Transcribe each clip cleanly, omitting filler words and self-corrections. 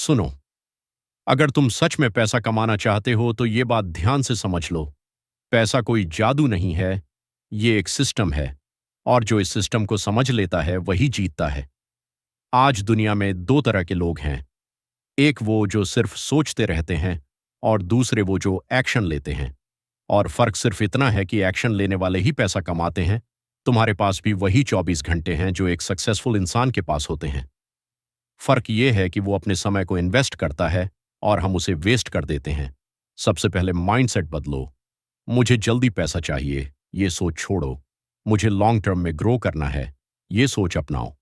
सुनो, अगर तुम सच में पैसा कमाना चाहते हो तो ये बात ध्यान से समझ लो। पैसा कोई जादू नहीं है, ये एक सिस्टम है। और जो इस सिस्टम को समझ लेता है वही जीतता है। आज दुनिया में दो तरह के लोग हैं। एक वो जो सिर्फ सोचते रहते हैं और दूसरे वो जो एक्शन लेते हैं। और फर्क सिर्फ इतना है कि एक्शन लेने वाले ही पैसा कमाते हैं। तुम्हारे पास भी वही 24 घंटे हैं जो एक सक्सेसफुल इंसान के पास होते हैं। फर्क ये है कि वो अपने समय को इन्वेस्ट करता है और हम उसे वेस्ट कर देते हैं। सबसे पहले माइंडसेट बदलो। मुझे जल्दी पैसा चाहिए, ये सोच छोड़ो। मुझे लॉन्ग टर्म में ग्रो करना है, ये सोच अपनाओ।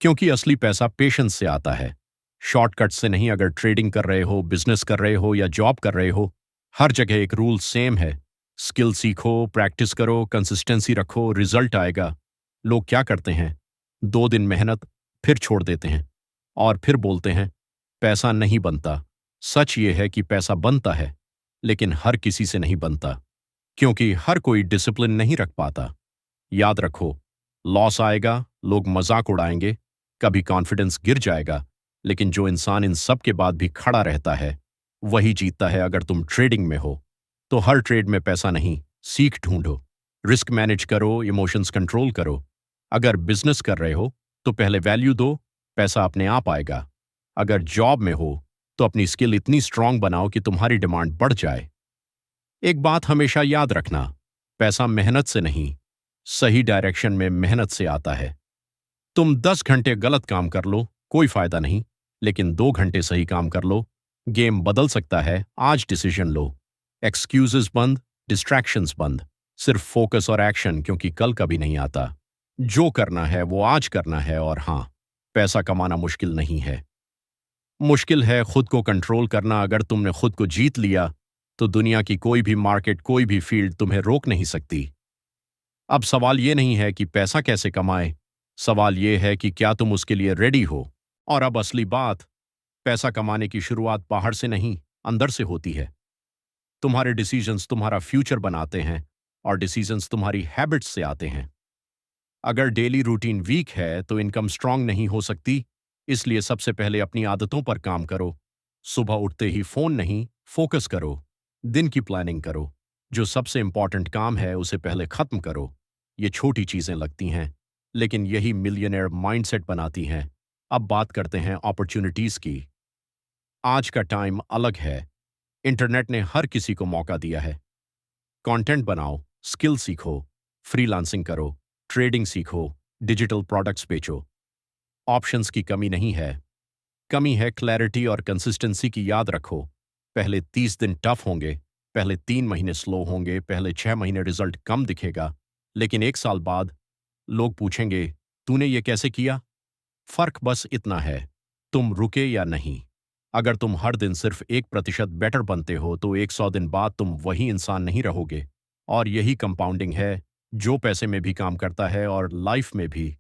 क्योंकि असली पैसा पेशेंस से आता है, शॉर्टकट से नहीं। अगर ट्रेडिंग कर रहे हो, बिजनेस कर रहे हो या जॉब कर रहे हो, हर जगह एक रूल सेम है। स्किल सीखो, प्रैक्टिस करो, कंसिस्टेंसी रखो, रिजल्ट आएगा। लोग क्या करते हैं? 2 दिन मेहनत, फिर छोड़ देते हैं और फिर बोलते हैं पैसा नहीं बनता। सच ये है कि पैसा बनता है, लेकिन हर किसी से नहीं बनता, क्योंकि हर कोई डिसिप्लिन नहीं रख पाता। याद रखो, लॉस आएगा, लोग मजाक उड़ाएंगे, कभी कॉन्फिडेंस गिर जाएगा, लेकिन जो इंसान इन सब के बाद भी खड़ा रहता है वही जीतता है। अगर तुम ट्रेडिंग में हो तो हर ट्रेड में पैसा नहीं, सीख ढूंढो, रिस्क मैनेज करो, इमोशंस कंट्रोल करो। अगर बिजनेस कर रहे हो तो पहले वैल्यू दो, पैसा अपने आप आएगा। अगर जॉब में हो तो अपनी स्किल इतनी स्ट्रांग बनाओ कि तुम्हारी डिमांड बढ़ जाए। एक बात हमेशा याद रखना, पैसा मेहनत से नहीं, सही डायरेक्शन में मेहनत से आता है। तुम 10 घंटे गलत काम कर लो, कोई फायदा नहीं, लेकिन 2 घंटे सही काम कर लो, गेम बदल सकता है। आज डिसीजन लो, एक्सक्यूजेस बंद, डिस्ट्रैक्शंस बंद, सिर्फ फोकस और एक्शन, क्योंकि कल कभी नहीं आता। जो करना है वो आज करना है। और हाँ, पैसा कमाना मुश्किल नहीं है। मुश्किल है खुद को कंट्रोल करना। अगर तुमने खुद को जीत लिया तो दुनिया की कोई भी मार्केट, कोई भी फील्ड तुम्हें रोक नहीं सकती। अब सवाल ये नहीं है कि पैसा कैसे कमाए, सवाल ये है कि क्या तुम उसके लिए रेडी हो। और अब असली बात, पैसा कमाने की शुरुआत बाहर से नहीं, अंदर से होती है। तुम्हारे डिसीजंस तुम्हारा फ्यूचर बनाते हैं और डिसीजंस तुम्हारी हैबिट्स से आते हैं। अगर डेली रूटीन वीक है तो इनकम स्ट्रांग नहीं हो सकती। इसलिए सबसे पहले अपनी आदतों पर काम करो। सुबह उठते ही फोन नहीं, फोकस करो। दिन की प्लानिंग करो। जो सबसे इंपॉर्टेंट काम है उसे पहले खत्म करो। ये छोटी चीजें लगती हैं, लेकिन यही मिलियनेयर माइंडसेट बनाती हैं। अब बात करते हैं अपॉर्चुनिटीज की। आज का टाइम अलग है। इंटरनेट ने हर किसी को मौका दिया है। कंटेंट बनाओ, स्किल सीखो, फ्रीलांसिंग करो, ट्रेडिंग सीखो, डिजिटल प्रोडक्ट्स बेचो। ऑप्शंस की कमी नहीं है, कमी है क्लैरिटी और कंसिस्टेंसी की। याद रखो, पहले 30 दिन टफ होंगे, पहले 3 महीने स्लो होंगे, पहले 6 महीने रिजल्ट कम दिखेगा, लेकिन 1 साल बाद लोग पूछेंगे तूने ये कैसे किया। फर्क बस इतना है, तुम रुके या नहीं। अगर तुम हर दिन सिर्फ 1% बेटर बनते हो तो 100 दिन बाद तुम वही इंसान नहीं रहोगे। और यही कंपाउंडिंग है जो पैसे में भी काम करता है और लाइफ में भी।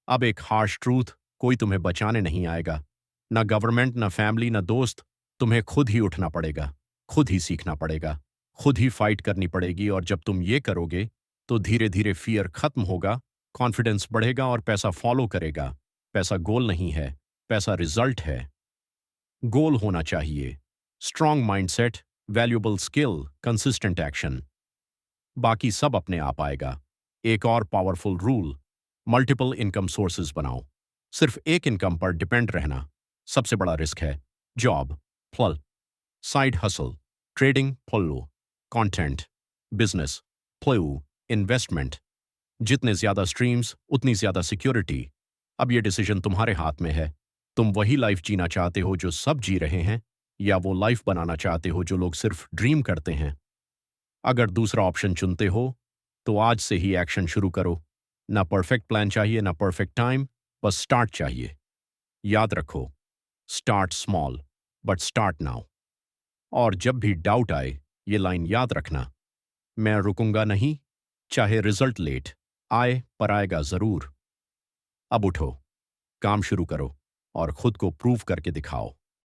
अब एक हार्श ट्रूथ, कोई तुम्हें बचाने नहीं आएगा। ना गवर्नमेंट, ना फैमिली, ना दोस्त। तुम्हें खुद ही उठना पड़ेगा, खुद ही सीखना पड़ेगा, खुद ही फाइट करनी पड़ेगी। और जब तुम ये करोगे तो धीरे धीरे फियर खत्म होगा, कॉन्फिडेंस बढ़ेगा और पैसा फॉलो करेगा। पैसा गोल नहीं है, पैसा रिजल्ट है। गोल होना चाहिए strong mindset, valuable skill, consistent action. बाकी सब अपने आप आएगा। एक और powerful rule, multiple income sources बनाओ। सिर्फ एक इनकम पर डिपेंड रहना सबसे बड़ा रिस्क है। Job flow, side hustle, trading flow, content, business flow, investment. जितने ज्यादा स्ट्रीम्स उतनी ज्यादा सिक्योरिटी। अब ये डिसीजन तुम्हारे हाथ में है। तुम वही लाइफ जीना चाहते हो जो सब जी रहे हैं, या वो लाइफ बनाना चाहते हो जो लोग सिर्फ ड्रीम करते हैं। अगर दूसरा ऑप्शन चुनते हो तो आज से ही एक्शन शुरू करो। ना परफेक्ट प्लान चाहिए, ना परफेक्ट टाइम, बस स्टार्ट चाहिए। याद रखो, start small but start now. और जब भी डाउट आए, ये लाइन याद रखना, मैं रुकूंगा नहीं, चाहे रिजल्ट लेट आए पर आएगा जरूर। अब उठो, काम शुरू करो और खुद को प्रूव करके दिखाओ।